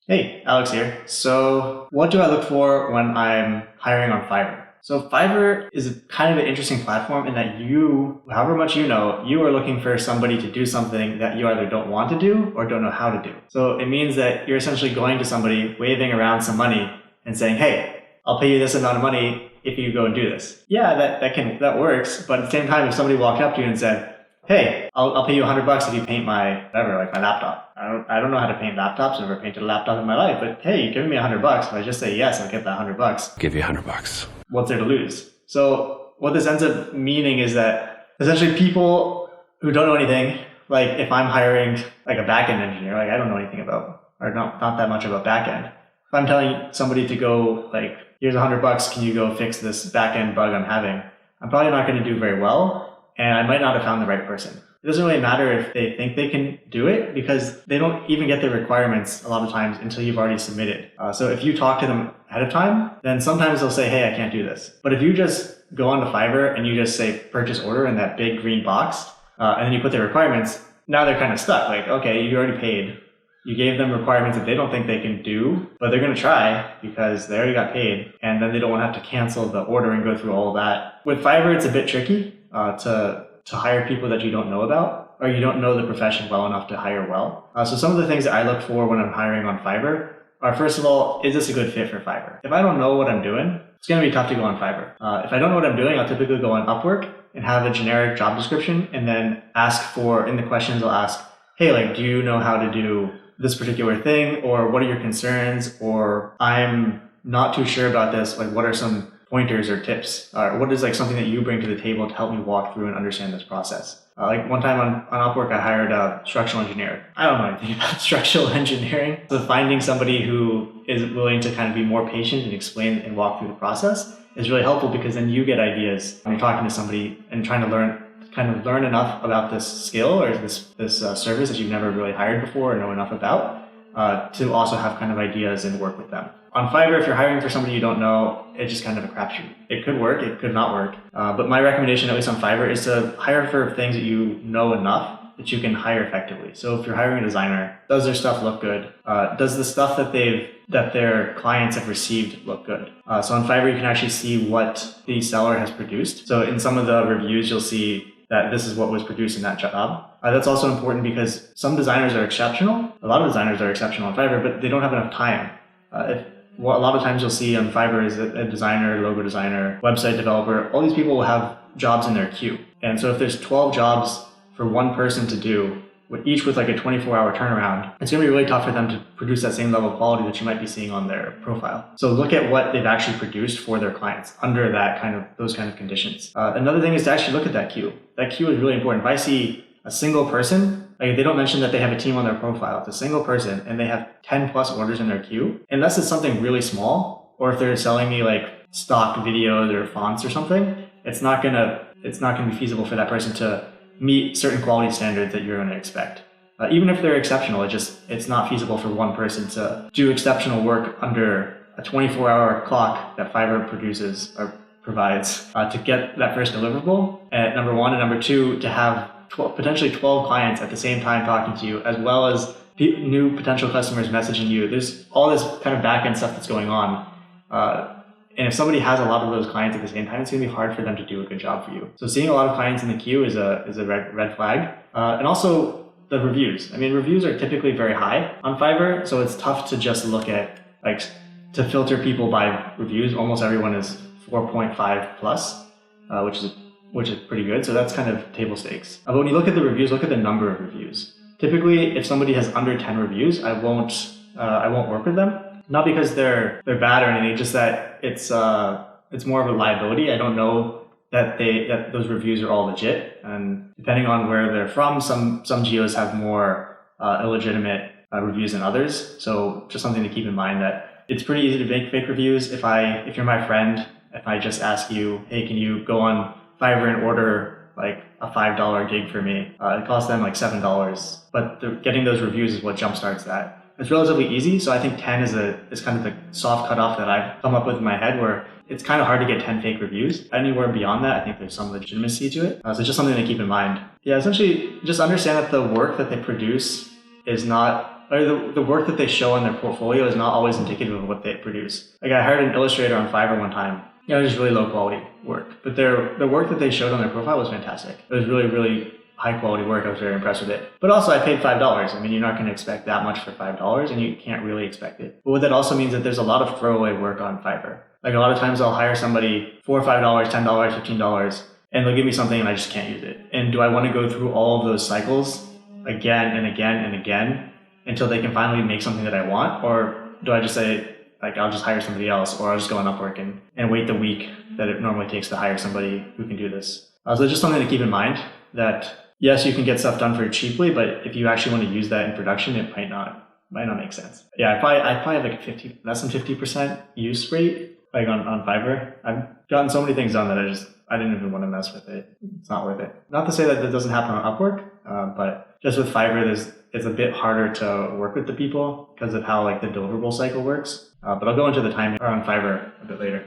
Hey, Alex here. So, what do I look for when I'm hiring on Fiverr? So, Fiverr is kind of an interesting platform in that you, however much you know, you are looking for somebody to do something that you either don't want to do or don't know how to do. So, it means that you're essentially going to somebody, waving around some money and saying, hey, I'll pay you this amount of money if you go and do this. Yeah, that works. But at the same time, if somebody walked up to you and said, hey, I'll pay you $100 if you paint my, whatever, like my laptop. I don't know how to paint laptops. I've never painted a laptop in my life, but hey, you're giving me $100. If I just say yes, I'll get that $100. Give you $100. What's there to lose? So what this ends up meaning is that essentially people who don't know anything, like if I'm hiring like a backend engineer, like I don't know anything about, or not that much about backend. If I'm telling somebody to go like, here's $100, can you go fix this backend bug I'm having? I'm probably not going to do very well. And I might not have found the right person. It doesn't really matter if they think they can do it because they don't even get the requirements a lot of times until you've already submitted. So if you talk to them ahead of time, then sometimes they'll say, hey, I can't do this. But if you just go onto Fiverr and you just say purchase order in that big green box, and then you put their requirements, now they're kind of stuck. Like, okay, you already paid. You gave them requirements that they don't think they can do, but they're going to try because they already got paid. And then they don't want to have to cancel the order and go through all of that. With Fiverr, it's a bit tricky to hire people that you don't know about, or you don't know the profession well enough to hire well. So some of the things that I look for when I'm hiring on Fiverr are, first of all, is this a good fit for Fiverr? If I don't know what I'm doing, it's going to be tough to go on Fiverr. If I don't know what I'm doing, I'll typically go on Upwork and have a generic job description and then ask for, in the questions, I'll ask, hey, like, do you know how to do this particular thing? Or what are your concerns? Or I'm not too sure about this. Like, what are some pointers or tips? What is like something that you bring to the table to help me walk through and understand this process? Like one time on Upwork, I hired a structural engineer. I don't know anything about structural engineering. So finding somebody who is willing to kind of be more patient and explain and walk through the process is really helpful because then you get ideas when you're talking to somebody and trying to learn enough about this skill or this service that you've never really hired before or know enough about to also have kind of ideas and work with them. On Fiverr, if you're hiring for somebody you don't know, it's just kind of a crapshoot. It could work, it could not work. But my recommendation, at least on Fiverr, is to hire for things that you know enough that you can hire effectively. So if you're hiring a designer, does their stuff look good? Does the stuff that their clients have received look good? So on Fiverr, you can actually see what the seller has produced. So in some of the reviews, you'll see that this is what was produced in that job. That's also important because some designers are exceptional. A lot of designers are exceptional on Fiverr, but they don't have enough time. What a lot of times you'll see on Fiverr is a designer, logo designer, website developer, all these people will have jobs in their queue. And so if there's 12 jobs for one person to do, each with like a 24-hour turnaround, it's going to be really tough for them to produce that same level of quality that you might be seeing on their profile. So look at what they've actually produced for their clients under those kind of conditions. Another thing is to actually look at that queue. That queue is really important. If I see a single person, like they don't mention that they have a team on their profile. It's a single person and they have 10 plus orders in their queue. Unless it's something really small, or if they're selling me like stock videos or fonts or something, it's not gonna be feasible for that person to meet certain quality standards that you're going to expect. Even if they're exceptional, it's not feasible for one person to do exceptional work under a 24-hour clock that Fiverr produces or provides to get that first deliverable, number one, and number two, to have potentially 12 clients at the same time talking to you, as well as new potential customers messaging you. There's all this kind of back-end stuff that's going on. And if somebody has a lot of those clients at the same time, it's going to be hard for them to do a good job for you. So seeing a lot of clients in the queue is a red flag. And also the reviews. I mean, reviews are typically very high on Fiverr, so it's tough to just look at, like, to filter people by reviews. Almost everyone is 4.5 plus, which is pretty good. So that's kind of table stakes. But when you look at the reviews, look at the number of reviews. Typically, if somebody has under 10 reviews, I won't work with them. Not because they're bad or anything, just that it's more of a liability. I don't know that those reviews are all legit, and depending on where they're from, some geos have more illegitimate reviews than others. So just something to keep in mind, that it's pretty easy to make fake reviews. If you're my friend, if I just ask you, hey, can you go on Fiverr and order like a $5 gig for me? It costs them like $7, but getting those reviews is what jumpstarts that. It's relatively easy, so I think 10 is kind of the soft cutoff that I've come up with in my head, where it's kind of hard to get 10 fake reviews. Anywhere beyond that, I think there's some legitimacy to it. So just something to keep in mind. Yeah, essentially, just understand that the work that they produce is not or the work that they show on their portfolio is not always indicative of what they produce. Like I hired an illustrator on Fiverr one time. You know, just really low quality work, but the work that they showed on their profile was fantastic. It was really, really high quality work. I was very impressed with it. But also I paid $5. I mean, you're not going to expect that much for $5 and you can't really expect it. But what that also means that there's a lot of throwaway work on Fiverr. Like a lot of times I'll hire somebody for $5, $10, $15, and they'll give me something and I just can't use it. And do I want to go through all of those cycles again and again and again until they can finally make something that I want? Or do I just say, like, I'll just hire somebody else, or I'll just go on Upwork and wait the week that it normally takes to hire somebody who can do this? So just something to keep in mind that yes, you can get stuff done very cheaply, but if you actually want to use that in production, it might not make sense. Yeah, I probably have like less than 50% use rate, like on Fiverr. I've gotten so many things done that I didn't even want to mess with it. It's not worth it. Not to say that doesn't happen on Upwork, but just with Fiverr, it's a bit harder to work with the people because of how like the deliverable cycle works. But I'll go into the timing on Fiverr a bit later.